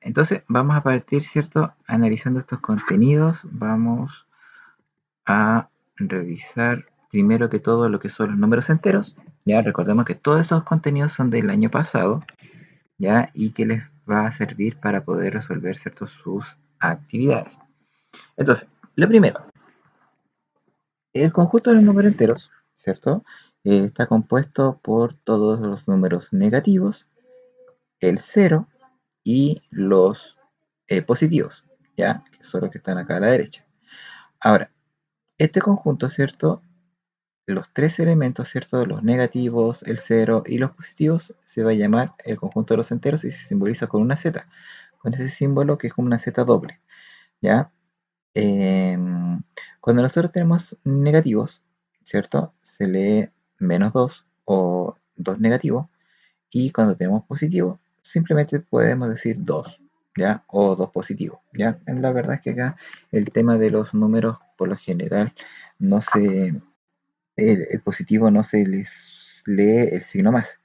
entonces vamos a partir, ¿cierto? Analizando estos contenidos, vamos a revisar primero que todo lo que son los números enteros. Ya recordemos que todos esos contenidos son del año pasado, ya, y que les va a servir para poder resolver, ¿cierto? Sus actividades. Entonces, lo primero, el conjunto de los números enteros, ¿cierto? Está compuesto por todos los números negativos, el cero y los positivos, ¿ya? Que son los que están acá a la derecha. Ahora, este conjunto, ¿cierto? Los tres elementos, ¿cierto? Los negativos, el cero y los positivos, se va a llamar el conjunto de los enteros y se simboliza con una Z, con ese símbolo que es como una Z doble, ¿ya? Cuando nosotros tenemos negativos, ¿cierto? Se lee -2 o 2 negativo, y cuando tenemos positivo, simplemente podemos decir 2, ¿ya? O 2 positivo, ¿ya? La verdad es que acá el tema de los números, por lo general, no se, el positivo no se les lee el signo más,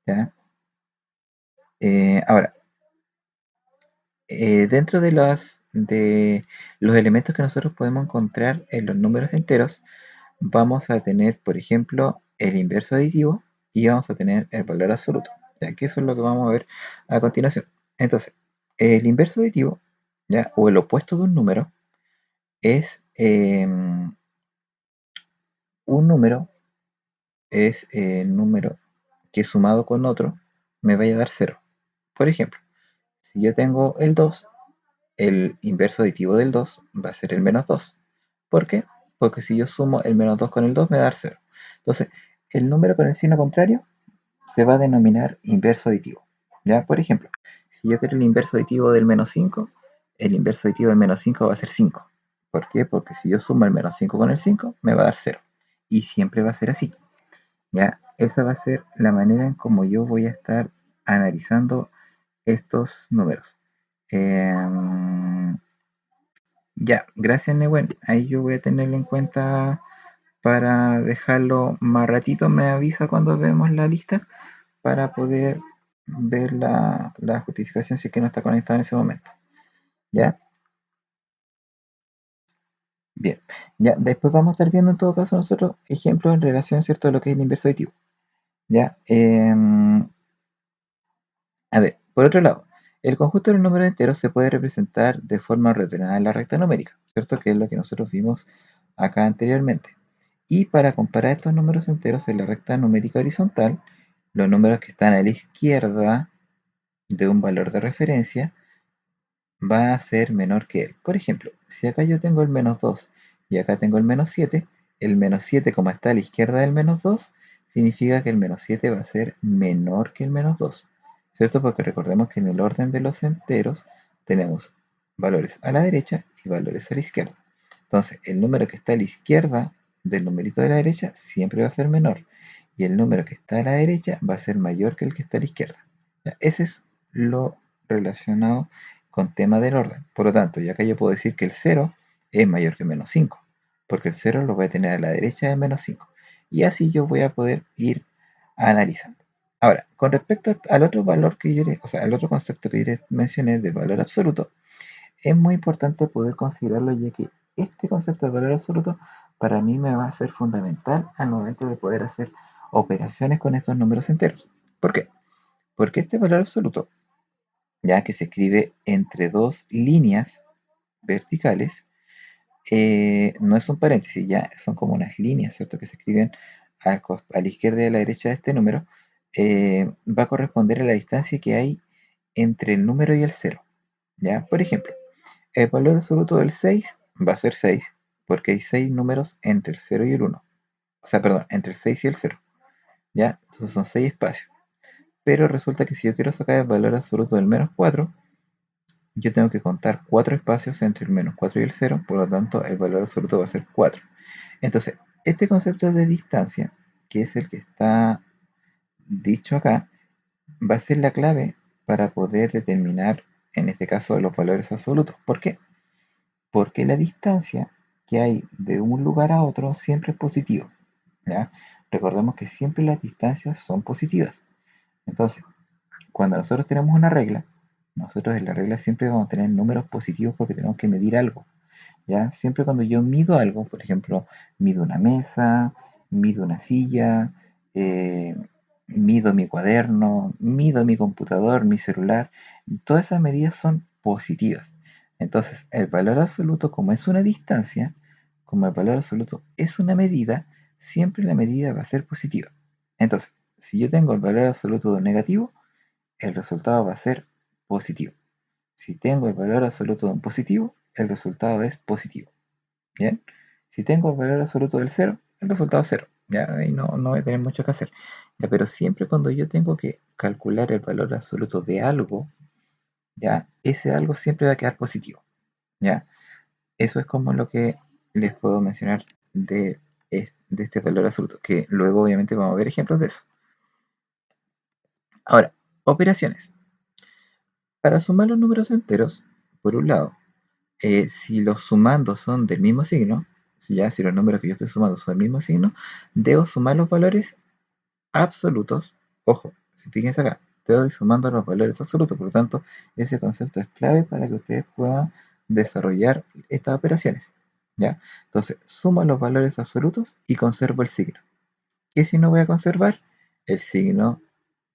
¿ya? Ahora, dentro de los elementos que nosotros podemos encontrar en los números enteros, vamos a tener, por ejemplo, el inverso aditivo y vamos a tener el valor absoluto, ya que eso es lo que vamos a ver a continuación. Entonces, el inverso aditivo, ya, o el opuesto de un número, es un número, es número que sumado con otro me vaya a dar cero. Por ejemplo, si yo tengo el 2, el inverso aditivo del 2 va a ser el -2. ¿Por qué? Porque si yo sumo el -2 con el 2 me va a dar 0. Entonces, el número con el signo contrario se va a denominar inverso aditivo. ¿Ya? Por ejemplo, si yo quiero el inverso aditivo del -5, el inverso aditivo del -5 va a ser 5. ¿Por qué? Porque si yo sumo el -5 con el 5, me va a dar 0. Y siempre va a ser así. ¿Ya? Esa va a ser la manera en cómo yo voy a estar analizando estos números. Ya, gracias Nehuen. Ahí yo voy a tenerlo en cuenta para dejarlo más ratito. Me avisa cuando vemos la lista para poder ver la justificación si es que no está conectado en ese momento. ¿Ya? Bien. Ya, después vamos a estar viendo en todo caso nosotros ejemplos en relación, ¿cierto?, a lo que es el inverso aditivo. ¿Ya? A ver, por otro lado, el conjunto de los números enteros se puede representar de forma ordenada en la recta numérica, ¿cierto? Que es lo que nosotros vimos acá anteriormente. Y para comparar estos números enteros en la recta numérica horizontal, los números que están a la izquierda de un valor de referencia va a ser menor que él. Por ejemplo, si acá yo tengo el -2 y acá tengo el -7, el -7 como está a la izquierda del -2, significa que el -7 va a ser menor que el -2, ¿cierto? Porque recordemos que en el orden de los enteros tenemos valores a la derecha y valores a la izquierda. Entonces, el número que está a la izquierda del numerito de la derecha siempre va a ser menor, y el número que está a la derecha va a ser mayor que el que está a la izquierda. ¿Ya? Ese es lo relacionado con tema del orden. Por lo tanto, ya acá yo puedo decir que el 0 es mayor que -5, porque el 0 lo voy a tener a la derecha del -5. Y así yo voy a poder ir analizando. Ahora, con respecto al otro valor que yo les, o sea, al otro concepto que yo les mencioné de valor absoluto, es muy importante poder considerarlo, ya que este concepto de valor absoluto para mí me va a ser fundamental al momento de poder hacer operaciones con estos números enteros. ¿Por qué? Porque este valor absoluto, ya que se escribe entre dos líneas verticales, no es un paréntesis, ya son como unas líneas, ¿cierto? Que se escriben a la izquierda y a la derecha de este número, va a corresponder a la distancia que hay entre el número y el cero, ¿ya? Por ejemplo, el valor absoluto del 6 va a ser 6, porque hay 6 números entre el 0 y el 1. O sea, perdón, entre el 6 y el 0, ¿ya? Entonces son 6 espacios. Pero resulta que si yo quiero sacar el valor absoluto del -4, yo tengo que contar 4 espacios entre el -4 y el 0, por lo tanto el valor absoluto va a ser 4. Entonces, este concepto de distancia, que es el que está dicho acá, va a ser la clave para poder determinar, en este caso, los valores absolutos. ¿Por qué? Porque la distancia que hay de un lugar a otro siempre es positiva, ¿ya? Recordemos que siempre las distancias son positivas. Entonces, cuando nosotros tenemos una regla, nosotros en la regla siempre vamos a tener números positivos porque tenemos que medir algo. ¿Ya? Siempre cuando yo mido algo, por ejemplo, mido una mesa, mido una silla, eh, mido mi cuaderno, mido mi computador, mi celular, todas esas medidas son positivas. Entonces, el valor absoluto, como es una distancia, como el valor absoluto es una medida, siempre la medida va a ser positiva. Entonces, si yo tengo el valor absoluto de un negativo, el resultado va a ser positivo. Si tengo el valor absoluto de un positivo, el resultado es positivo. ¿Bien? Si tengo el valor absoluto del cero, el resultado es cero. Ya ahí no voy a tener mucho que hacer. Ya, pero siempre cuando yo tengo que calcular el valor absoluto de algo, ya ese algo siempre va a quedar positivo. ¿Ya? Eso es como lo que les puedo mencionar de este valor absoluto, que luego obviamente vamos a ver ejemplos de eso. Ahora, operaciones. Para sumar los números enteros, por un lado, si los sumandos son del mismo signo, si los números que yo estoy sumando son del mismo signo, debo sumar los valores absolutos. Ojo, si fíjense acá, estoy sumando los valores absolutos, por lo tanto, ese concepto es clave para que ustedes puedan desarrollar estas operaciones. ¿Ya? Entonces, sumo los valores absolutos y conservo el signo. ¿Qué signo voy a conservar? El signo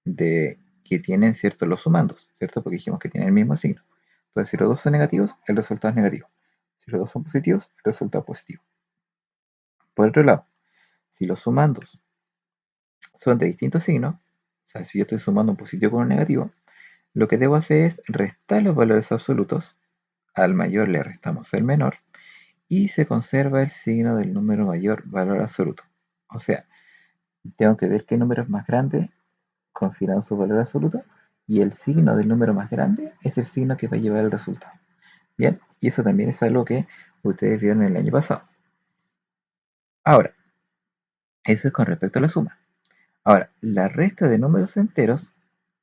de que tienen, ¿cierto?, los sumandos, ¿cierto? Porque dijimos que tienen el mismo signo. Entonces, si los dos son negativos, el resultado es negativo. Si los dos son positivos, el resultado es positivo. Por otro lado, si los sumandos son de distintos signos, o sea, si yo estoy sumando un positivo con un negativo, lo que debo hacer es restar los valores absolutos, al mayor le restamos el menor, y se conserva el signo del número mayor valor absoluto. O sea, tengo que ver qué número es más grande considerando su valor absoluto, y el signo del número más grande es el signo que va a llevar el resultado. Bien, y eso también es algo que ustedes vieron el año pasado. Ahora, eso es con respecto a la suma. Ahora, la resta de números enteros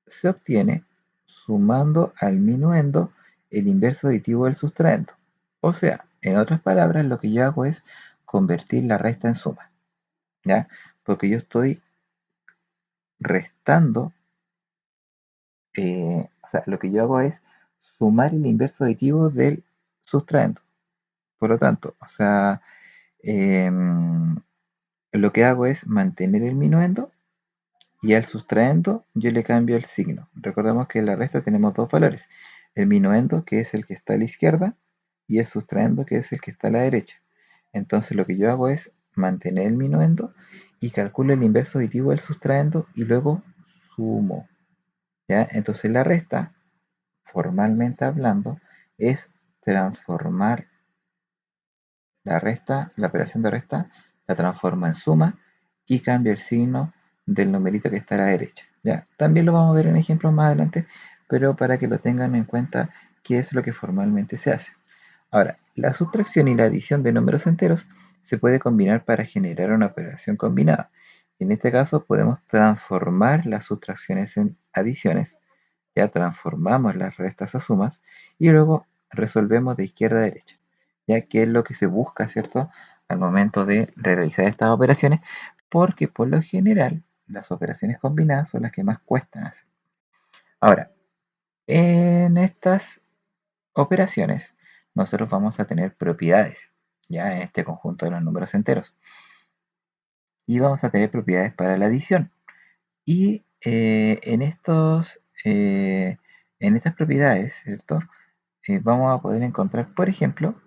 se obtiene sumando al minuendo el inverso aditivo del sustraendo. O sea, en otras palabras, lo que yo hago es convertir la resta en suma, ¿ya? Porque yo estoy restando, o sea, lo que yo hago es sumar el inverso aditivo del sustraendo. Por lo tanto, o sea, lo que hago es mantener el minuendo y al sustraendo yo le cambio el signo. Recordemos que en la resta tenemos dos valores. El minuendo, que es el que está a la izquierda, y el sustraendo, que es el que está a la derecha. Entonces lo que yo hago es mantener el minuendo y calculo el inverso aditivo del sustraendo y luego sumo. ¿Ya? Entonces la resta, formalmente hablando, es transformar la operación de resta, la transforma en suma y cambia el signo del numerito que está a la derecha. ¿Ya? También lo vamos a ver en ejemplos más adelante, pero para que lo tengan en cuenta qué es lo que formalmente se hace. Ahora, la sustracción y la adición de números enteros se puede combinar para generar una operación combinada. En este caso podemos transformar las sustracciones en adiciones, ya transformamos las restas a sumas y luego resolvemos de izquierda a derecha, ya que es lo que se busca, ¿cierto? Al momento de realizar estas operaciones, porque por lo general las operaciones combinadas son las que más cuestan hacer. Ahora, en estas operaciones nosotros vamos a tener propiedades, ya en este conjunto de los números enteros, y vamos a tener propiedades para la adición. Y en estas propiedades, ¿cierto? Vamos a poder encontrar, por ejemplo,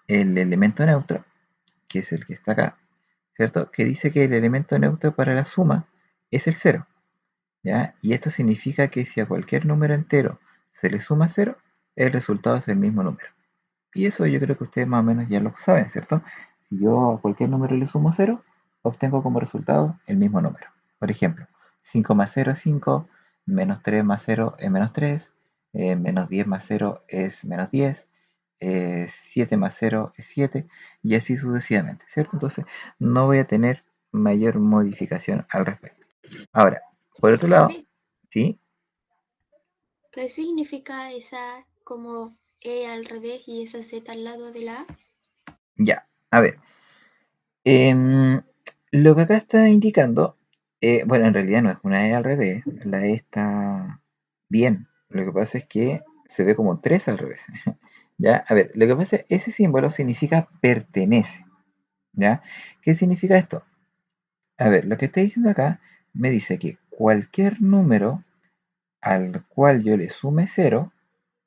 el elemento neutro, que es el que está acá, ¿cierto? Que dice que el elemento neutro para la suma es el cero, ¿ya? Y esto significa que si a cualquier número entero se le suma cero, el resultado es el mismo número. Y eso yo creo que ustedes más o menos ya lo saben, ¿cierto? Si yo a cualquier número le sumo cero, obtengo como resultado el mismo número. Por ejemplo, 5 más cero es 5, menos 3 más cero es menos 3, menos 10 más cero es menos 10, 7 más cero es 7, y así sucesivamente, ¿cierto? Entonces, no voy a tener mayor modificación al respecto. Ahora, por otro lado, Profe, ¿sí? ¿qué significa esa como E al revés y esa Z al lado de la A? Ya, a ver. Em, lo que acá está indicando, bueno, en realidad no es una E al revés, la E está bien, Lo que pasa es que se ve como 3 al revés. ¿Ya? A ver, lo que pasa es que ese símbolo significa pertenece. ¿Ya? ¿Qué significa esto? A ver, lo que está diciendo acá me dice que cualquier número al cual yo le sume 0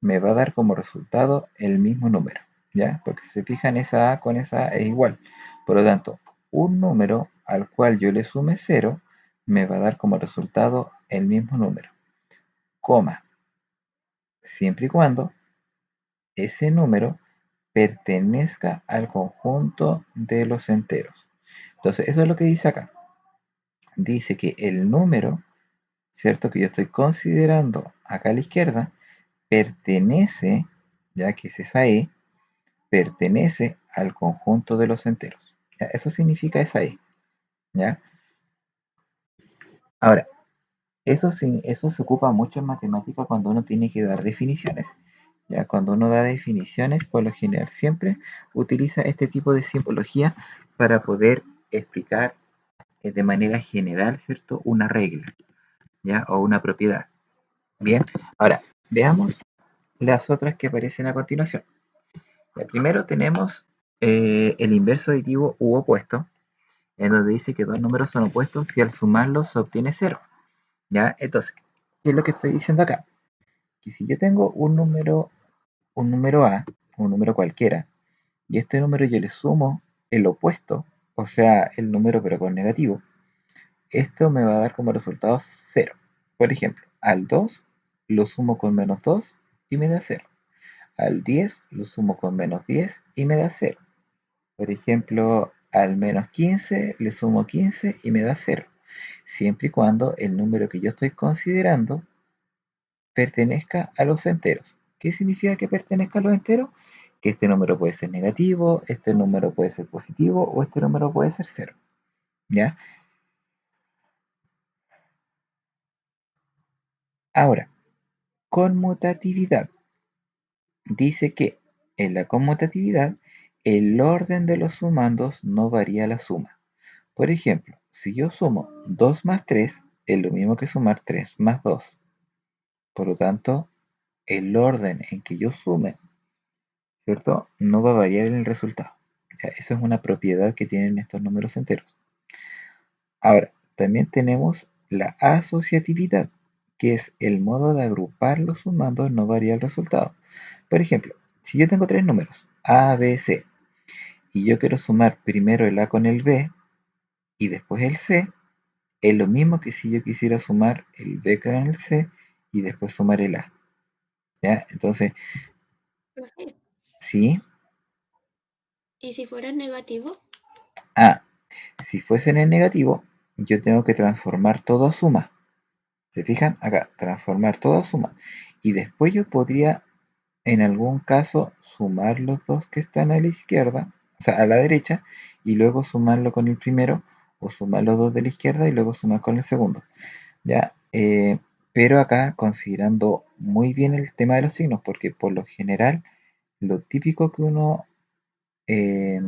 me va a dar como resultado el mismo número, ¿ya? Porque si se fijan, esa A con esa A es igual. Por lo tanto, un número al cual yo le sume 0 me va a dar como resultado el mismo número, coma, siempre y cuando ese número pertenezca al conjunto de los enteros. Entonces, eso es lo que dice acá. Dice que el número, ¿cierto? Que yo estoy considerando acá a la izquierda, pertenece, ya que es esa E, pertenece al conjunto de los enteros. ¿Ya? Eso significa esa E. ¿Ya? Ahora, eso se ocupa mucho en matemática cuando uno tiene que dar definiciones. ¿Ya? Cuando uno da definiciones, por lo general siempre utiliza este tipo de simbología para poder explicar de manera general, ¿cierto? Una regla, ¿ya? O una propiedad. Bien, ahora veamos las otras que aparecen a continuación. Primero tenemos el inverso aditivo u opuesto, en donde dice que dos números son opuestos y al sumarlos se obtiene cero. ¿Ya? Entonces, ¿qué es lo que estoy diciendo acá? Que si yo tengo un número A, un número cualquiera, y a este número yo le sumo el opuesto, o sea, el número pero con negativo, esto me va a dar como resultado cero. Por ejemplo, al 2 lo sumo con menos 2 y me da cero. Al 10 lo sumo con menos 10 y me da cero. Por ejemplo, al menos 15 le sumo 15 y me da cero, siempre y cuando el número que yo estoy considerando pertenezca a los enteros. ¿Qué significa que pertenezca a los enteros? Que este número puede ser negativo, este número puede ser positivo o este número puede ser cero. ¿Ya? Ahora, conmutatividad. Dice que en la conmutatividad el orden de los sumandos no varía la suma. Por ejemplo, si yo sumo 2 más 3 es lo mismo que sumar 3 más 2. Por lo tanto, el orden en que yo sume, ¿cierto? No va a variar en el resultado. Ya, eso es una propiedad que tienen estos números enteros. Ahora, también tenemos la asociatividad, que es el modo de agrupar los sumandos no varía el resultado. Por ejemplo, si yo tengo tres números, A, B, C, y yo quiero sumar primero el A con el B y después el C, es lo mismo que si yo quisiera sumar el B con el C y después sumar el A. ¿Ya? Entonces, Profe, sí, ¿y si fuera negativo? A, si fuese en el negativo, yo tengo que transformar todo a suma. ¿Se fijan? Acá, transformar todo a suma. Y después yo podría, en algún caso, sumar los dos que están a la izquierda, o sea, a la derecha, y luego sumarlo con el primero, o sumar los dos de la izquierda y luego sumar con el segundo. ¿Ya? Pero acá considerando muy bien el tema de los signos, porque por lo general, lo típico que uno eh,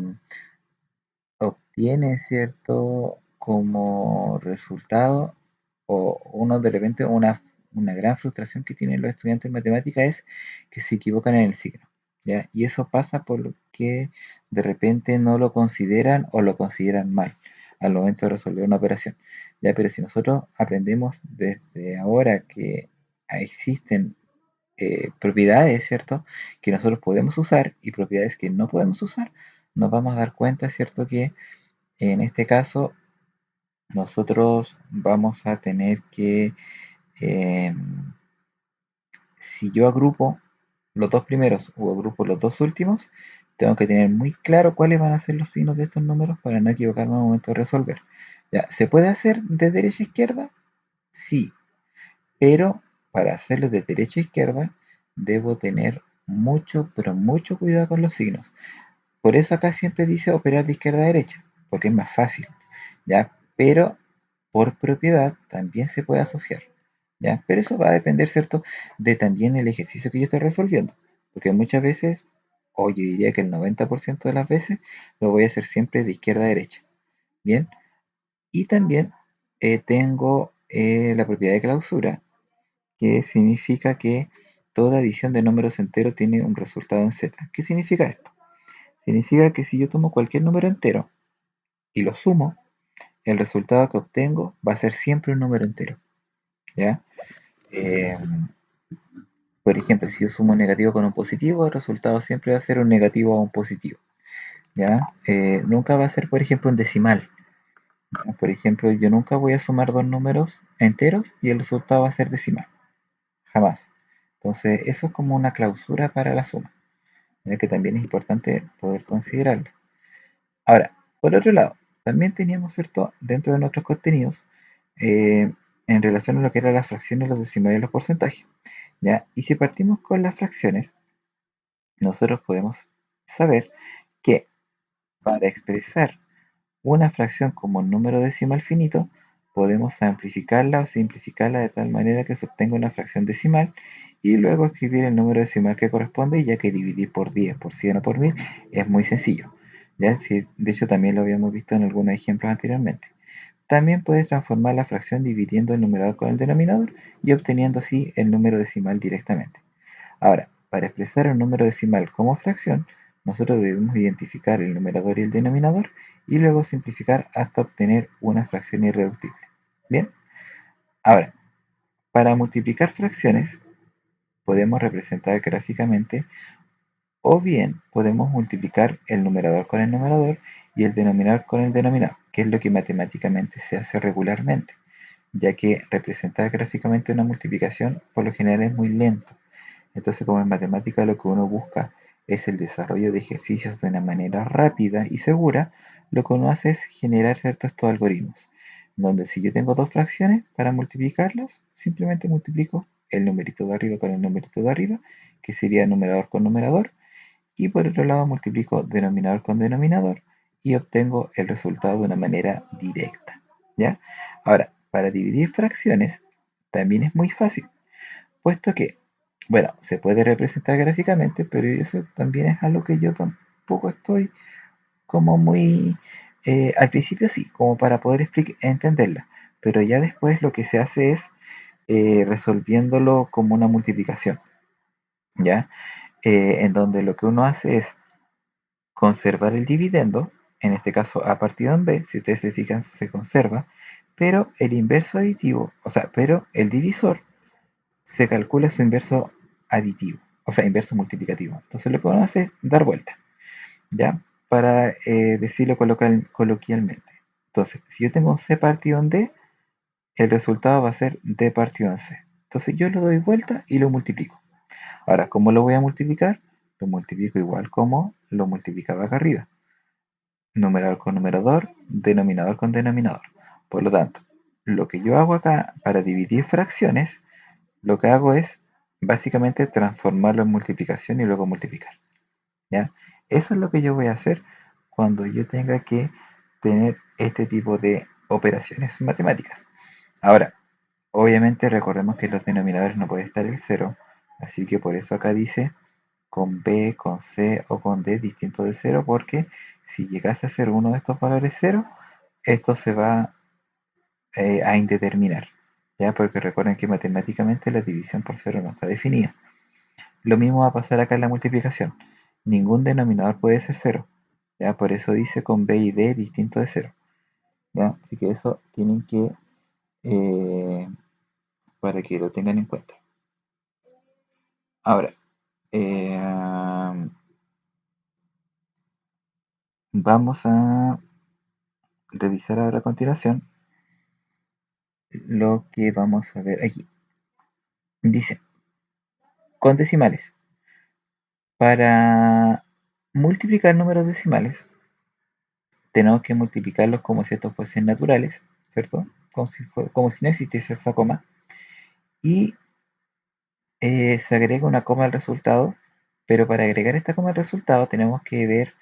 obtiene, ¿cierto? Como resultado, o uno de repente, una gran frustración que tienen los estudiantes en matemática es que se equivocan en el signo, ¿ya? Y eso pasa porque de repente no lo consideran o lo consideran mal al momento de resolver una operación, ¿ya? Pero si nosotros aprendemos desde ahora que existen propiedades, ¿cierto? Que nosotros podemos usar y propiedades que no podemos usar, nos vamos a dar cuenta, ¿cierto? Que en este caso nosotros vamos a tener que, eh, si yo agrupo los dos primeros o agrupo los dos últimos, tengo que tener muy claro cuáles van a ser los signos de estos números para no equivocarme al momento de resolver. ¿Ya? ¿Se puede hacer de derecha a izquierda? Sí, pero para hacerlo de derecha a izquierda debo tener mucho, pero mucho cuidado con los signos. Por eso acá siempre dice operar de izquierda a derecha, porque es más fácil, ¿ya? Pero por propiedad también se puede asociar, ¿ya? Pero eso va a depender, ¿cierto? De también el ejercicio que yo esté resolviendo, porque muchas veces, o yo diría que el 90% de las veces, lo voy a hacer siempre de izquierda a derecha, ¿bien? Y también tengo la propiedad de clausura, que significa que toda adición de números enteros tiene un resultado en z. ¿Qué significa esto? Significa que si yo tomo cualquier número entero y lo sumo, el resultado que obtengo va a ser siempre un número entero, ¿ya? Eh, por ejemplo, si yo sumo un negativo con un positivo, el resultado siempre va a ser un negativo a un positivo, ¿ya? Nunca va a ser, por ejemplo, un decimal. ¿Ya? Por ejemplo, yo nunca voy a sumar dos números enteros y el resultado va a ser decimal, jamás. Entonces, eso es como una clausura para la suma, ya que también es importante poder considerarlo. Ahora, por otro lado, también teníamos, ¿cierto?, dentro de nuestros contenidos, eh, en relación a lo que eran las fracciones, los decimales y los porcentajes, ¿ya? Y si partimos con las fracciones, nosotros podemos saber que para expresar una fracción como un número decimal finito, podemos amplificarla o simplificarla de tal manera que se obtenga una fracción decimal y luego escribir el número decimal que corresponde, ya que dividir por 10, por 100 o por 1000 es muy sencillo. ¿Ya? Sí, de hecho, también lo habíamos visto en algunos ejemplos anteriormente. También puedes transformar la fracción dividiendo el numerador con el denominador y obteniendo así el número decimal directamente. Ahora, para expresar un número decimal como fracción, nosotros debemos identificar el numerador y el denominador y luego simplificar hasta obtener una fracción irreductible. Bien, ahora, para multiplicar fracciones podemos representar gráficamente o bien podemos multiplicar el numerador con el numerador y el denominador con el denominador, que es lo que matemáticamente se hace regularmente, ya que representar gráficamente una multiplicación por lo general es muy lento. Entonces, como en matemática lo que uno busca es el desarrollo de ejercicios de una manera rápida y segura, lo que uno hace es generar ciertos estos algoritmos, donde si yo tengo dos fracciones, para multiplicarlas, simplemente multiplico el numerito de arriba con el numerito de arriba, que sería numerador con numerador, y por otro lado multiplico denominador con denominador y obtengo el resultado de una manera directa, ¿ya? Ahora, para dividir fracciones, también es muy fácil, puesto que, bueno, se puede representar gráficamente, pero eso también es algo que yo tampoco estoy como muy, al principio sí, como para poder entenderla, pero ya después lo que se hace es resolviéndolo como una multiplicación, ¿ya? En donde lo que uno hace es conservar el dividendo, en este caso a partido en b, si ustedes se fijan se conserva, pero el inverso aditivo, o sea, pero el divisor se calcula su inverso aditivo, o sea, inverso multiplicativo. Entonces lo que vamos a hacer es dar vuelta, ¿ya? Para decirlo coloquialmente. Entonces, si yo tengo un C partido en D, el resultado va a ser D partido en C. Entonces yo lo doy vuelta y lo multiplico. Ahora, ¿cómo lo voy a multiplicar? Lo multiplico igual como lo multiplicaba acá arriba. Numerador con numerador, denominador con denominador. Por lo tanto, lo que yo hago acá para dividir fracciones, lo que hago es básicamente transformarlo en multiplicación y luego multiplicar, ¿ya? Eso es lo que yo voy a hacer cuando yo tenga que tener este tipo de operaciones matemáticas. Ahora, obviamente recordemos que en los denominadores no puede estar el cero, así que por eso acá dice con B, con C o con D distinto de cero, porque si llegase a ser uno de estos valores cero, esto se va a indeterminar, ¿ya? Porque recuerden que matemáticamente la división por cero no está definida. Lo mismo va a pasar acá en la multiplicación. Ningún denominador puede ser cero, ¿ya? Por eso dice con B y D distinto de cero, ¿ya? Así que eso tienen que, eh, para que lo tengan en cuenta. Ahora, vamos a revisar ahora a continuación lo que vamos a ver aquí. Dice, con decimales. Para multiplicar números decimales, tenemos que multiplicarlos como si estos fuesen naturales, ¿cierto? Como si no existiese esa coma. Y se agrega una coma al resultado, pero para agregar esta coma al resultado tenemos que ver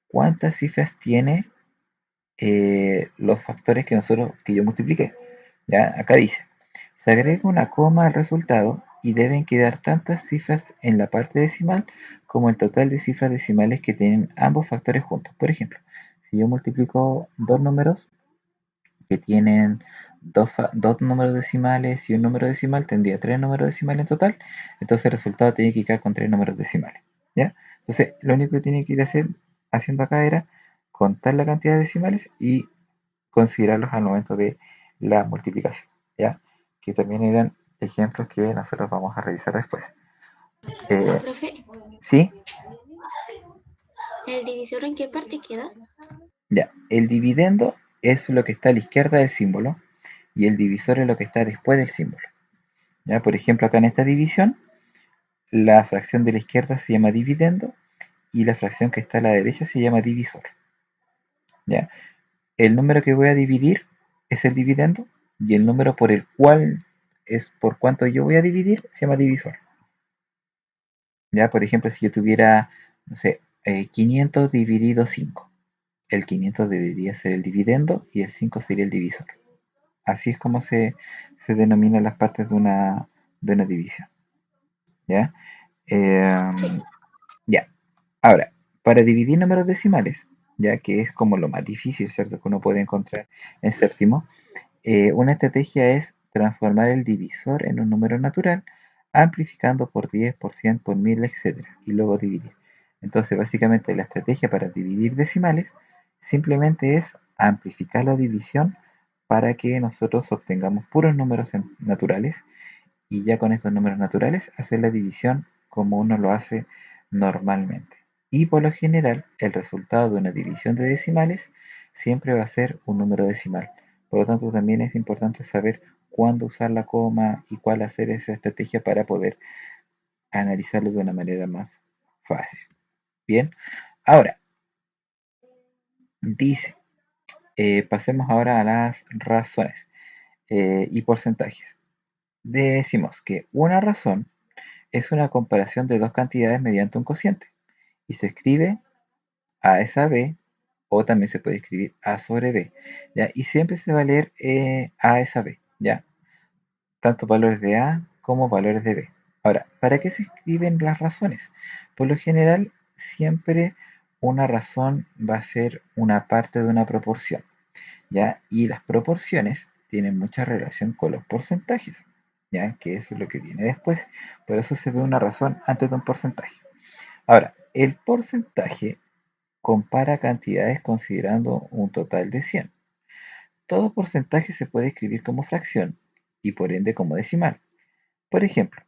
cuántas cifras tiene los factores que yo multipliqué. ¿Ya? Acá dice, se agrega una coma al resultado y deben quedar tantas cifras en la parte decimal como el total de cifras decimales que tienen ambos factores juntos. Por ejemplo, si yo multiplico dos números que tienen dos números decimales y un número decimal, tendría tres números decimales en total, entonces el resultado tiene que quedar con tres números decimales, ¿ya? Entonces, lo único que tiene que ir haciendo acá era contar la cantidad de decimales y considerarlos al momento de la multiplicación, ¿ya? Que también eran ejemplos que nosotros vamos a revisar después. Profe, ¿Sí? ¿el divisor en qué parte queda? Ya, el dividendo es lo que está a la izquierda del símbolo y el divisor es lo que está después del símbolo. ¿Ya? Por ejemplo, acá en esta división, la fracción de la izquierda se llama dividendo y la fracción que está a la derecha se llama divisor. ¿Ya? El número que voy a dividir es el dividendo y el número por el cual es por cuánto yo voy a dividir se llama divisor. ¿Ya? Por ejemplo, si yo tuviera, no sé, 500 dividido 5, el 500 debería ser el dividendo y el 5 sería el divisor. Así es como se denominan las partes de una división. ¿Ya? Sí. Ya. Ahora, para dividir números decimales, ya que es como lo más difícil, ¿cierto? Que uno puede encontrar en séptimo, una estrategia es transformar el divisor en un número natural, amplificando por 10, por 100, por 1000, etcétera, y luego dividir. Entonces, básicamente, la estrategia para dividir decimales simplemente es amplificar la división para que nosotros obtengamos puros números naturales y ya con estos números naturales hacer la división como uno lo hace normalmente. Y por lo general, el resultado de una división de decimales siempre va a ser un número decimal. Por lo tanto, también es importante saber cuándo usar la coma y cuál hacer esa estrategia para poder analizarlo de una manera más fácil. Bien, ahora dice, pasemos ahora a las razones y porcentajes. Decimos que una razón es una comparación de dos cantidades mediante un cociente y se escribe A es a B o también se puede escribir A sobre B, ¿ya? Y siempre se va a leer A es a B, ¿ya? Tanto valores de A como valores de B. Ahora, ¿para qué se escriben las razones? Por lo general, siempre una razón va a ser una parte de una proporción, ¿ya? Y las proporciones tienen mucha relación con los porcentajes, ¿ya? Que eso es lo que viene después. Por eso se ve una razón antes de un porcentaje. Ahora, el porcentaje compara cantidades considerando un total de 100. Todo porcentaje se puede escribir como fracción y por ende como decimal. Por ejemplo,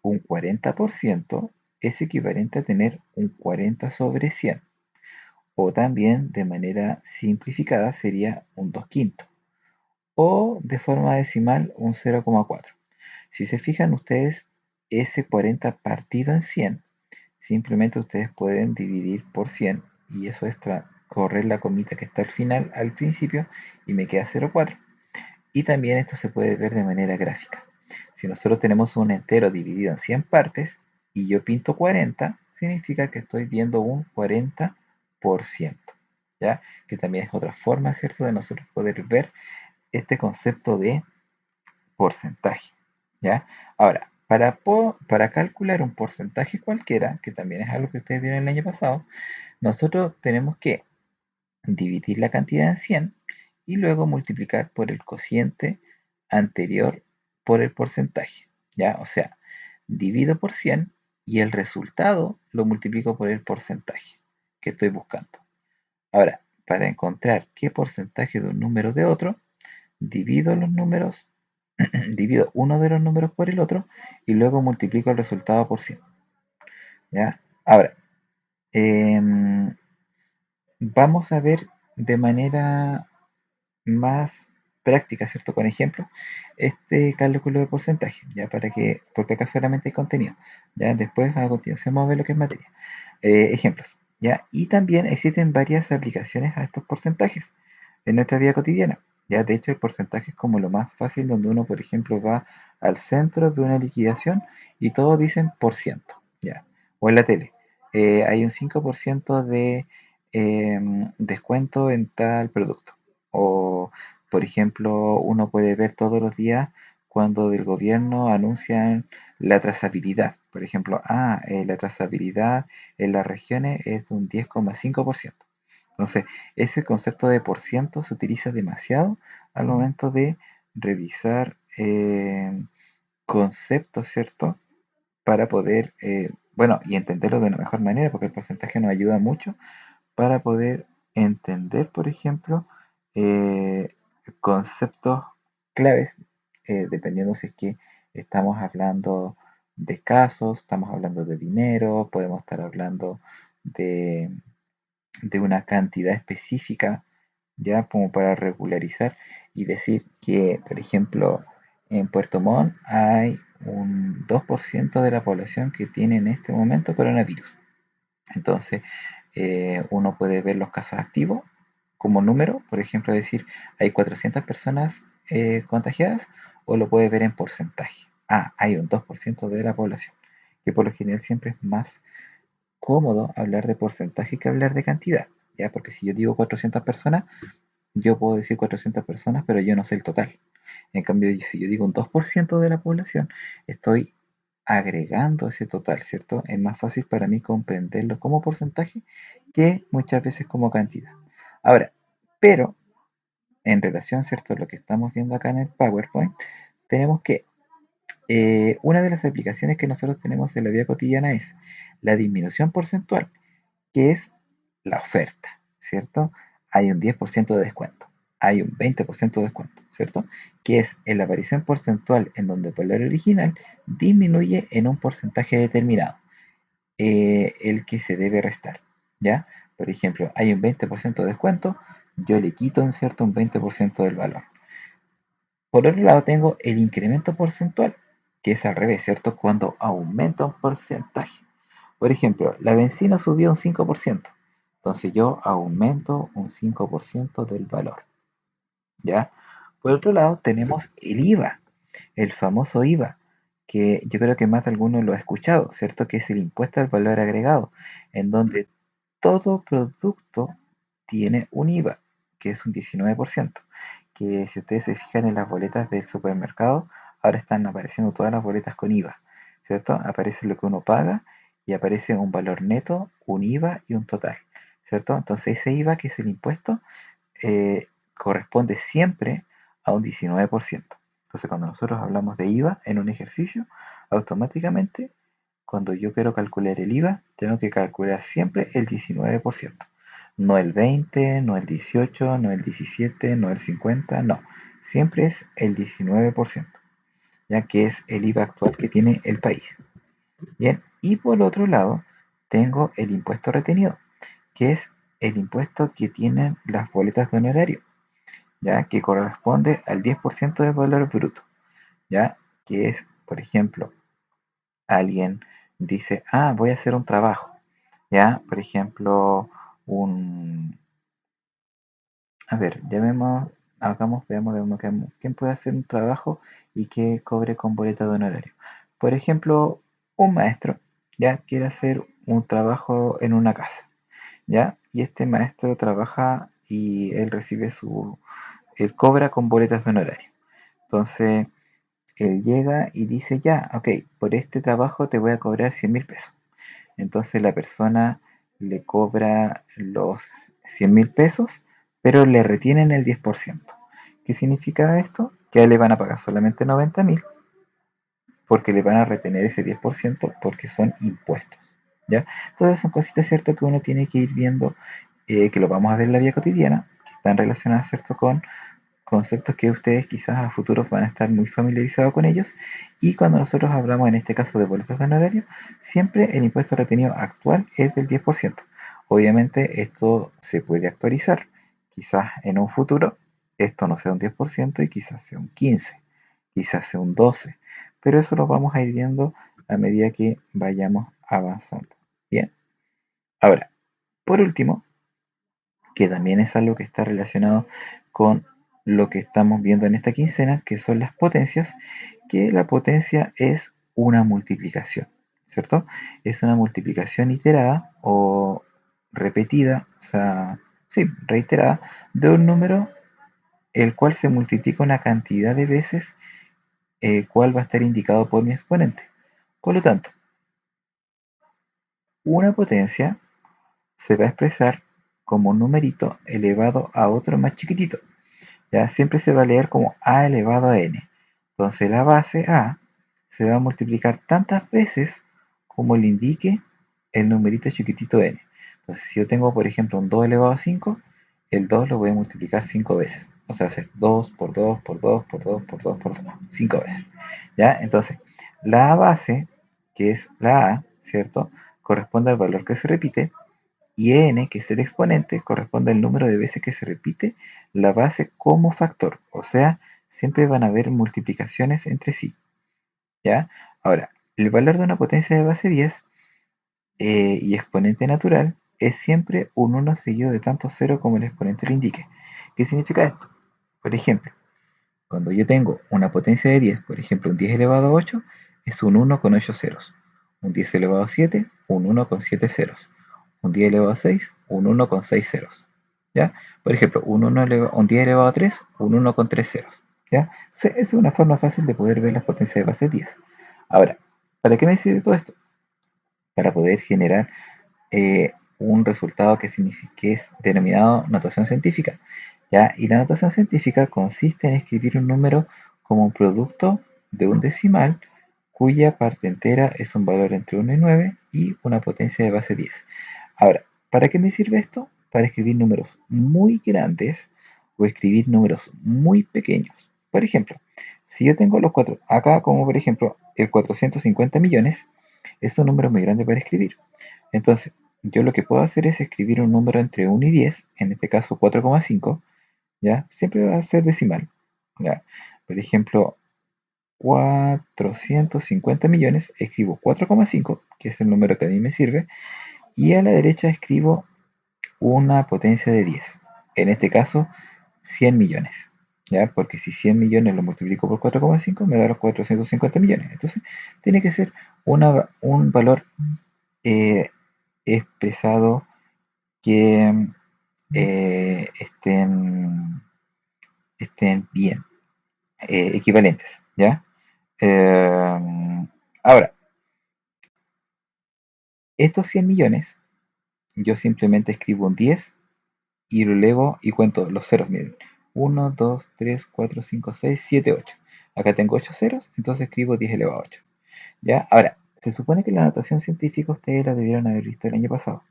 un 40% es equivalente a tener un 40 sobre 100. O también de manera simplificada sería un 2 quintos. O de forma decimal un 0,4. Si se fijan ustedes, ese 40 partido en 100, simplemente ustedes pueden dividir por 100 y eso es correr la comita que está al final, al principio, y me queda 0,4. Y también esto se puede ver de manera gráfica. Si nosotros tenemos un entero dividido en 100 partes y yo pinto 40, significa que estoy viendo un 40%, ¿ya? Que también es otra forma, ¿cierto?, de nosotros poder ver este concepto de porcentaje, ¿ya? Ahora, para calcular un porcentaje cualquiera, que también es algo que ustedes vieron el año pasado, nosotros tenemos que dividir la cantidad en 100 y luego multiplicar por el cociente anterior por el porcentaje, ¿ya? O sea, divido por 100 y el resultado lo multiplico por el porcentaje que estoy buscando. Ahora, para encontrar qué porcentaje de un número de otro, divido los números, divido uno de los números por el otro y luego multiplico el resultado por 100, ¿ya? Ahora, em, vamos a ver de manera más práctica, ¿cierto? Con ejemplo, este cálculo de porcentaje, ya porque acá solamente hay contenido, ya después a continuación vamos a ver lo que es materia. Ejemplos, ya, y también existen varias aplicaciones a estos porcentajes en nuestra vida cotidiana, ya, de hecho el porcentaje es como lo más fácil donde uno, por ejemplo, va al centro de una liquidación y todos dicen por ciento, ya, o en la tele, hay un 5% de descuento en tal producto. O, por ejemplo, uno puede ver todos los días cuando del gobierno anuncian la trazabilidad. Por ejemplo, la trazabilidad en las regiones es de un 10,5%. Entonces, ese concepto de por ciento se utiliza demasiado al momento de revisar conceptos, ¿cierto? Para poder, bueno, y entenderlo de una mejor manera, porque el porcentaje nos ayuda mucho para poder entender, por ejemplo, eh, conceptos claves, dependiendo si es que estamos hablando de casos, estamos hablando de dinero, podemos estar hablando de, de una cantidad específica, ya como para regularizar y decir que, por ejemplo, en Puerto Montt hay un 2% de la población que tiene en este momento coronavirus. Entonces, uno puede ver los casos activos como número, por ejemplo, decir hay 400 personas contagiadas, o lo puede ver en porcentaje. Ah, hay un 2% de la población, que por lo general siempre es más cómodo hablar de porcentaje que hablar de cantidad, ¿ya? Porque si yo digo 400 personas, yo puedo decir 400 personas, pero yo no sé el total. En cambio, si yo digo un 2% de la población, estoy agregando ese total, ¿cierto? Es más fácil para mí comprenderlo como porcentaje que muchas veces como cantidad. Ahora, pero en relación, ¿cierto? A lo que estamos viendo acá en el PowerPoint, tenemos que una de las aplicaciones que nosotros tenemos en la vida cotidiana es la disminución porcentual, que es la oferta, ¿cierto? Hay un 10% de descuento, hay un 20% de descuento, ¿cierto? Que es en la aparición porcentual en donde el valor original disminuye en un porcentaje determinado, el que se debe restar, ¿ya? Por ejemplo, hay un 20% de descuento, yo le quito, ¿cierto? Un 20% del valor. Por otro lado, tengo el incremento porcentual, que es al revés, ¿cierto? Cuando aumenta un porcentaje. Por ejemplo, la benzina subió un 5%. Entonces yo aumento un 5% del valor, ¿ya? Por otro lado, tenemos el IVA, el famoso IVA, que yo creo que más de alguno lo ha escuchado, ¿cierto? Que es el impuesto al valor agregado, en donde todo producto tiene un IVA, que es un 19%, que si ustedes se fijan en las boletas del supermercado, ahora están apareciendo todas las boletas con IVA, ¿cierto? Aparece lo que uno paga y aparece un valor neto, un IVA y un total, ¿cierto? Entonces ese IVA, que es el impuesto, corresponde siempre a un 19%. Entonces cuando nosotros hablamos de IVA en un ejercicio, automáticamente cuando yo quiero calcular el IVA, tengo que calcular siempre el 19%. No el 20, no el 18, no el 17, no el 50, no. Siempre es el 19%, ya que es el IVA actual que tiene el país. Bien, y por otro lado, tengo el impuesto retenido, que es el impuesto que tienen las boletas de honorario, ya que corresponde al 10% del valor bruto, ya que es, por ejemplo, alguien dice, ah, voy a hacer un trabajo, ya, por ejemplo, un, a ver, llamemos, hagamos, veamos, quién puede hacer un trabajo y que cobre con boleta de honorario. Por ejemplo, un maestro, ya, quiere hacer un trabajo en una casa, ya, y este maestro trabaja y él recibe él cobra con boletas de honorario. Entonces, él llega y dice, ya, ok, por este trabajo te voy a cobrar 100.000 pesos. Entonces la persona le cobra los 100.000 pesos, pero le retienen el 10%. ¿Qué significa esto? Que a él le van a pagar solamente 90.000 porque le van a retener ese 10% porque son impuestos, ¿ya? Entonces son cositas, ¿cierto? Que uno tiene que ir viendo, que lo vamos a ver en la vida cotidiana, que están relacionadas, ¿cierto? Con conceptos que ustedes quizás a futuros van a estar muy familiarizados con ellos. Y cuando nosotros hablamos en este caso de boletos de honorario, siempre el impuesto retenido actual es del 10%. Obviamente esto se puede actualizar. Quizás en un futuro esto no sea un 10% y quizás sea un 15%, quizás sea un 12%. Pero eso lo vamos a ir viendo a medida que vayamos avanzando. Bien. Ahora, por último, que también es algo que está relacionado con lo que estamos viendo en esta quincena, que son las potencias, que la potencia es una multiplicación, ¿cierto? Es una multiplicación iterada o repetida, o sea, sí, reiterada, de un número el cual se multiplica una cantidad de veces, el cual va a estar indicado por mi exponente. Por lo tanto, una potencia se va a expresar como un numerito elevado a otro más chiquitito. ya siempre se va a leer como a elevado a n. Entonces la base a se va a multiplicar tantas veces como le indique el numerito chiquitito n. Entonces si yo tengo, por ejemplo, un 2 elevado a 5, el 2 lo voy a multiplicar 5 veces. O sea, va a ser 2 por 2 por 2 por 2 por 2 por 2, 5 veces. ¿Ya? Entonces, la base, que es la a, ¿cierto? Corresponde al valor que se repite, y n, que es el exponente, corresponde al número de veces que se repite la base como factor. O sea, siempre van a haber multiplicaciones entre sí. ¿Ya? Ahora, el valor de una potencia de base 10 y exponente natural es siempre un 1 seguido de tanto cero como el exponente lo indique. ¿Qué significa esto? Por ejemplo, cuando yo tengo una potencia de 10, por ejemplo, un 10 elevado a 8, es un 1 con 8 ceros. Un 10 elevado a 7, un 1 con 7 ceros. Un 10 elevado a 6, un 1 con 6 ceros. ¿Ya? Por ejemplo, un 10 elevado a 3, un 1 con 3 ceros. ¿Ya? Esa es una forma fácil de poder ver las potencias de base 10. Ahora, ¿para qué me sirve todo esto? Para poder generar un resultado que es denominado notación científica. ¿Ya? Y la notación científica consiste en escribir un número como un producto de un decimal cuya parte entera es un valor entre 1 y 9 y una potencia de base 10. Ahora, ¿para qué me sirve esto? Para escribir números muy grandes o escribir números muy pequeños. Por ejemplo, si yo tengo los cuatro, acá como por ejemplo el 450 millones, es un número muy grande para escribir. Entonces, yo lo que puedo hacer es escribir un número entre 1 y 10, en este caso 4,5, ¿ya? Siempre va a ser decimal, ¿ya? Por ejemplo, 450 millones, escribo 4,5, que es el número que a mí me sirve, y a la derecha escribo una potencia de 10. En este caso, 100 millones, ¿ya? Porque si 100 millones lo multiplico por 4,5 me da los 450 millones. Entonces, tiene que ser un valor eh, expresado que estén bien, equivalentes, ¿ya? Ahora, estos 100 millones, yo simplemente escribo un 10 y lo elevo y cuento los ceros. Miren, 1, 2, 3, 4, 5, 6, 7, 8. Acá tengo 8 ceros, entonces escribo 10 elevado a 8. ¿Ya? Ahora, se supone que la notación científica ustedes la debieron haber visto el año pasado.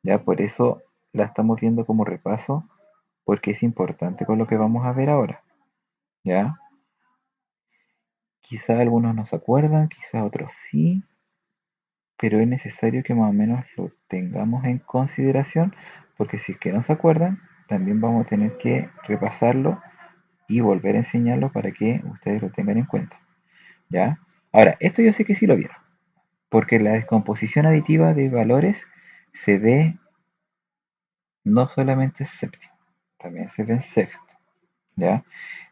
¿Ya? Por eso la estamos viendo como repaso, porque es importante con lo que vamos a ver ahora. ¿Ya? Quizá algunos no se acuerdan, quizá otros sí, pero es necesario que más o menos lo tengamos en consideración, porque si es que no se acuerdan, también vamos a tener que repasarlo y volver a enseñarlo para que ustedes lo tengan en cuenta. ¿Ya? Ahora, esto yo sé que sí lo vieron, porque la descomposición aditiva de valores se ve no solamente en séptimo, también se ve en sexto, ¿ya?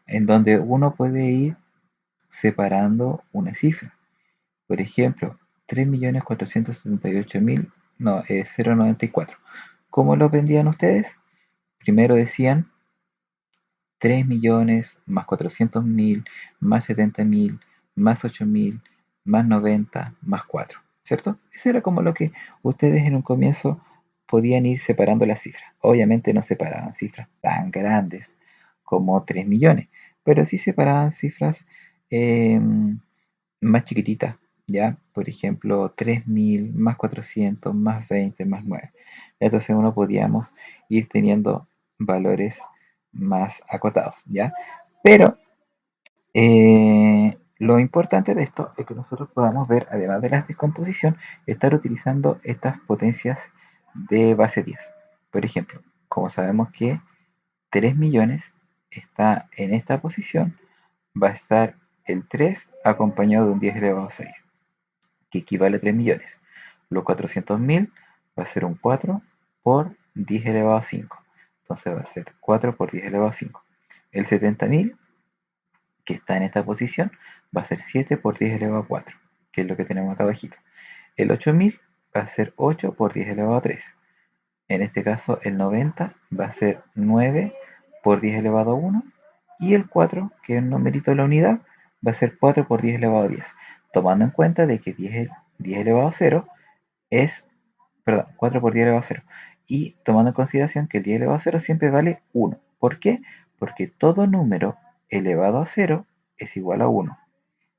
En donde uno puede ir separando una cifra. Por ejemplo, 3.478.000, no, es 0,94. ¿Cómo lo aprendían ustedes? Primero decían 3 millones más 400.000 más 70.000 más 8.000 más 90 más 4, ¿cierto? Eso era como lo que ustedes en un comienzo podían ir separando las cifras. Obviamente no separaban cifras tan grandes como 3 millones, pero sí separaban cifras más chiquititas, ¿ya? Por ejemplo, 3.000 más 400 más 20 más 9. Entonces uno podíamos ir teniendo valores más acotados, ¿ya? Pero lo importante de esto es que nosotros podamos ver, además de la descomposición, estar utilizando estas potencias de base 10. Por ejemplo, como sabemos que 3 millones está en esta posición, va a estar el 3 acompañado de un 10 elevado a 6, que equivale a 3 millones. Los 400.000 va a ser un 4 por 10 elevado a 5. Entonces va a ser 4 por 10 elevado a 5. El 70.000, que está en esta posición, va a ser 7 por 10 elevado a 4, que es lo que tenemos acá abajito. El 8.000 va a ser 8 por 10 elevado a 3. En este caso, el 90 va a ser 9 por 10 elevado a 1. Y el 4, que es el numerito de la unidad, va a ser 4 por 10 elevado a 10. Tomando en cuenta de que 10 elevado a 0 es, perdón, 4 por 10 elevado a 0. Y tomando en consideración que el 10 elevado a 0 siempre vale 1. ¿Por qué? Porque todo número elevado a 0 es igual a 1.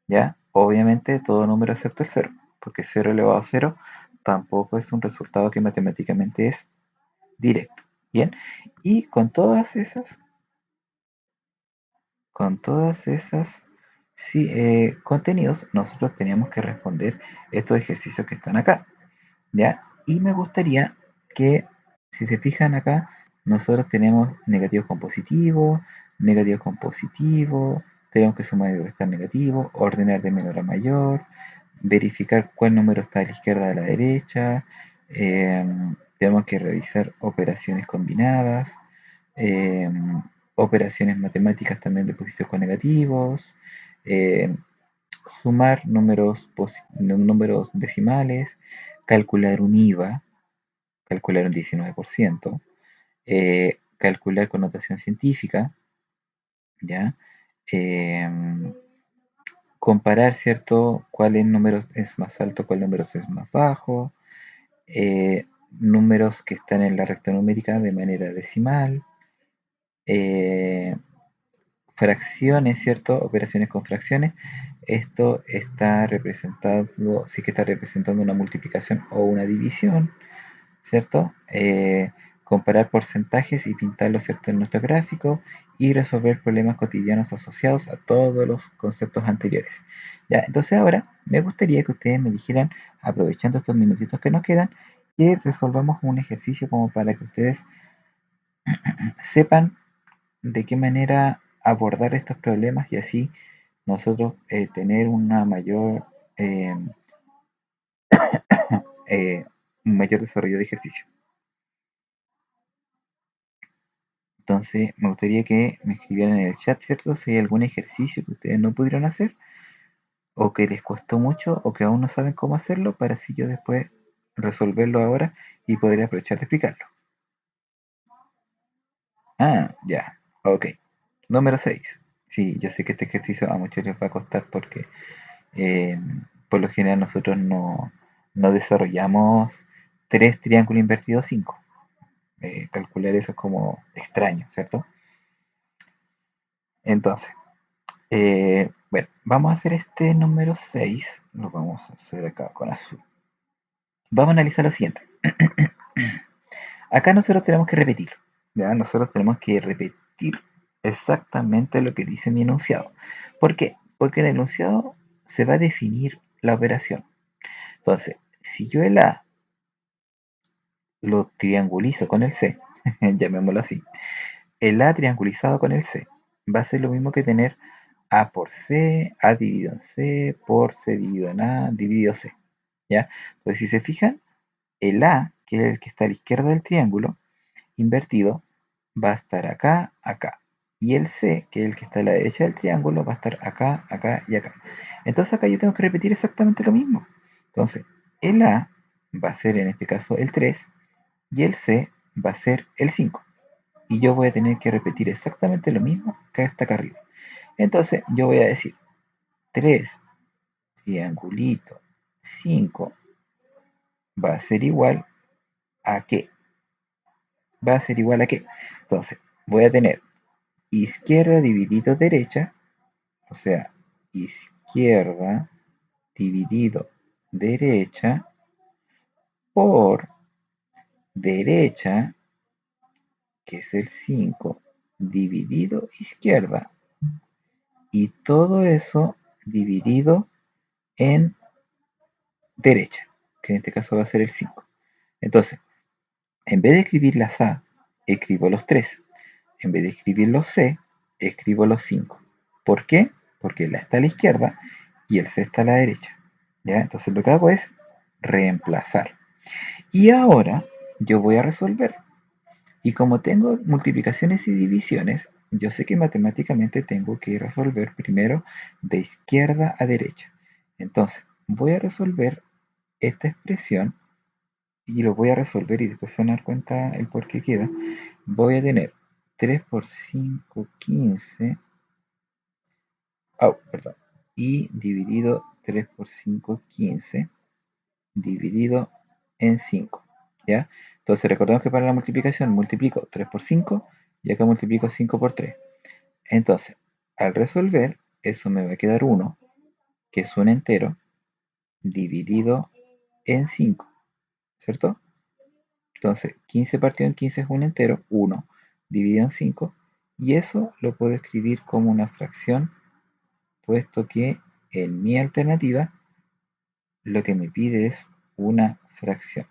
¿Ya? Obviamente todo número excepto el 0, porque 0 elevado a 0 tampoco es un resultado que matemáticamente es directo. Bien, y con todas esas sí, contenidos, nosotros teníamos que responder estos ejercicios que están acá. ¿Ya? Y me gustaría que, si se fijan acá, nosotros tenemos negativos con positivo, tenemos que sumar y restar negativos, ordenar de menor a mayor, verificar cuál número está a la izquierda de la derecha, tenemos que realizar operaciones combinadas, operaciones matemáticas también de positivos con negativos, em, sumar números decimales, calcular un IVA, calcular un 19%, calcular connotación científica, ¿ya? Em, Comparar, ¿cierto? ¿Cuál número es más alto, cuál número es más bajo? Números que están en la recta numérica de manera decimal, eh, fracciones, ¿cierto? Operaciones con fracciones. Esto está representado, sí que está representando una multiplicación o una división, ¿cierto? Comparar porcentajes y pintarlos, ¿cierto? En nuestro gráfico y resolver problemas cotidianos asociados a todos los conceptos anteriores. Ya, entonces ahora me gustaría que ustedes me dijeran, aprovechando estos minutitos que nos quedan, que resolvamos un ejercicio como para que ustedes sepan de qué manera abordar estos problemas y así nosotros tener una eh, eh, un mayor desarrollo de ejercicio. Entonces, me gustaría que me escribieran en el chat, ¿cierto? Si hay algún ejercicio que ustedes no pudieron hacer, o que les costó mucho, o que aún no saben cómo hacerlo, para así yo después resolverlo ahora y poder aprovechar de explicarlo. Ah, ya, ok. Número 6. Sí, yo sé que este ejercicio a muchos les va a costar porque eh, por lo general nosotros no desarrollamos 3 triángulos invertidos 5. Calcular eso es como extraño, ¿cierto? Entonces, bueno, vamos a hacer este número 6. Lo vamos a hacer acá con azul. Vamos a analizar lo siguiente. Acá nosotros tenemos que repetir. ¿Ya? Nosotros tenemos que repetir exactamente lo que dice mi enunciado. ¿Por qué? Porque en el enunciado se va a definir la operación. Entonces, si yo el A lo triangulizo con el C, llamémoslo así, el A triangulizado con el C va a ser lo mismo que tener A por C, A dividido en C, por C dividido en A, dividido C. ¿Ya? Entonces, si se fijan, el A, que es el que está a la izquierda del triángulo, invertido, va a estar acá, acá. Y el C, que es el que está a la derecha del triángulo, va a estar acá, acá y acá. Entonces acá yo tengo que repetir exactamente lo mismo. Entonces, el A va a ser en este caso el 3 y el C va a ser el 5. Y yo voy a tener que repetir exactamente lo mismo que está acá arriba. Entonces yo voy a decir 3 triangulito 5 va a ser igual a qué. Va a ser igual a qué. Entonces voy a tener izquierda dividido derecha, o sea, izquierda dividido derecha por derecha, que es el 5 dividido izquierda. Y todo eso dividido en derecha, que en este caso va a ser el 5. Entonces, en vez de escribir las A, escribo los 3. En vez de escribir los C, escribo los 5. ¿Por qué? Porque la está a la izquierda y el C está a la derecha. ¿Ya? Entonces lo que hago es reemplazar. Y ahora yo voy a resolver. Y como tengo multiplicaciones y divisiones, yo sé que matemáticamente tengo que resolver primero de izquierda a derecha. Entonces, voy a resolver esta expresión y lo voy a resolver y después se van a dar cuenta el por qué queda. Voy a tener 3 por 5, 15. Oh, perdón. Y dividido 3 por 5, 15. Dividido en 5. ¿Ya? Entonces recordemos que para la multiplicación multiplico 3 por 5 y acá multiplico 5 por 3. Entonces, al resolver, eso me va a quedar 1, que es un entero, dividido en 5, ¿cierto? Entonces, 15 partido en 15 es un entero, 1 dividido en 5, y eso lo puedo escribir como una fracción, puesto que en mi alternativa lo que me pide es una fracción.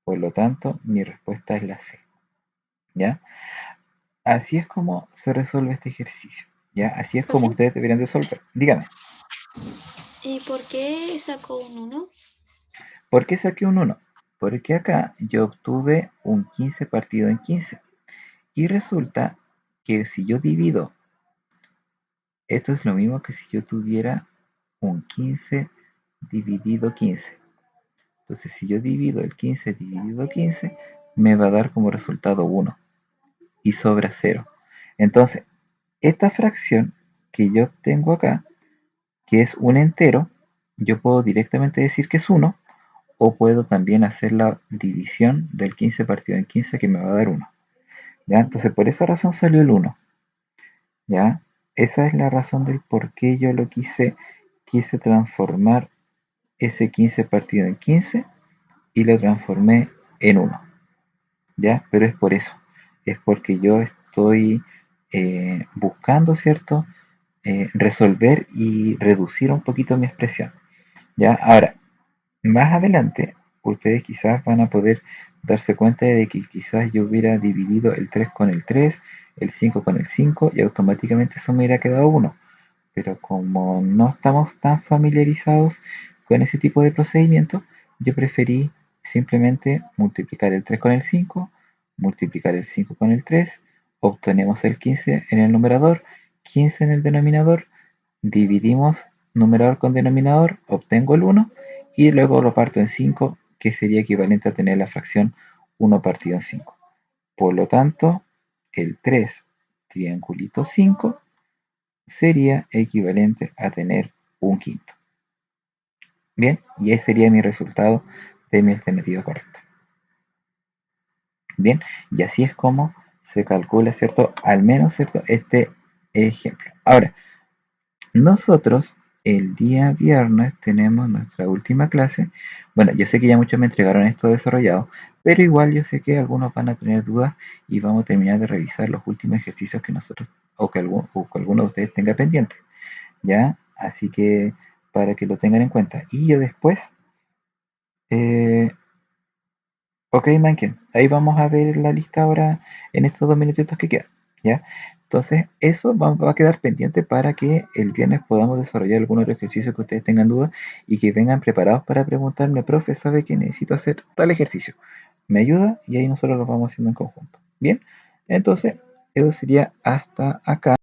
Por lo tanto, mi respuesta es la C. ¿Ya? Así es como se resuelve este ejercicio. ¿Ya? Así es como Profe, ustedes deberían resolver. Dígame, ¿y por qué sacó un 1? ¿por qué saqué un 1? Porque acá yo obtuve un 15 partido en 15. Y resulta que si yo divido, esto es lo mismo que si yo tuviera un 15 dividido 15. Entonces, si yo divido el 15 dividido 15, me va a dar como resultado 1 y sobra 0. Entonces, esta fracción que yo obtengo acá, que es un entero, yo puedo directamente decir que es 1, o puedo también hacer la división del 15 partido en 15 que me va a dar 1. ¿Ya? Entonces, por esa razón salió el 1. ¿Ya? Esa es la razón del por qué yo lo quise transformar ese 15 partido en 15 y lo transformé en 1. ¿Ya? Pero es por eso. Es porque yo estoy buscando, ¿cierto? Resolver y reducir un poquito mi expresión. ¿Ya? Ahora, más adelante, ustedes quizás van a poder darse cuenta de que quizás yo hubiera dividido el 3 con el 3, el 5 con el 5 y automáticamente eso me hubiera quedado 1. Pero como no estamos tan familiarizados con ese tipo de procedimiento, yo preferí simplemente multiplicar el 3 con el 5, multiplicar el 5 con el 3, obtenemos el 15 en el numerador, 15 en el denominador, dividimos numerador con denominador, obtengo el 1 y luego lo parto en 5, que sería equivalente a tener la fracción 1 partido en 5. Por lo tanto, el 3 triangulito 5 sería equivalente a tener un quinto. Bien, y ese sería mi resultado de mi alternativa correcta. Bien, y así es como se calcula, ¿cierto? Al menos, ¿cierto? Este ejemplo. Ahora, nosotros el día viernes tenemos nuestra última clase. Bueno, yo sé que ya muchos me entregaron esto desarrollado, pero igual yo sé que algunos van a tener dudas y vamos a terminar de revisar los últimos ejercicios que nosotros o que alguno de ustedes tenga pendiente. ¿Ya? Así que para que lo tengan en cuenta. Y yo después, eh, ok, Manken, ahí vamos a ver la lista ahora en estos 2 minutitos que quedan, ¿ya? Entonces, eso va a quedar pendiente para que el viernes podamos desarrollar algún otro ejercicio que ustedes tengan dudas y que vengan preparados para preguntarme, profe, ¿sabe que necesito hacer tal ejercicio? ¿Me ayuda? Y ahí nosotros lo vamos haciendo en conjunto. Bien, entonces, eso sería hasta acá.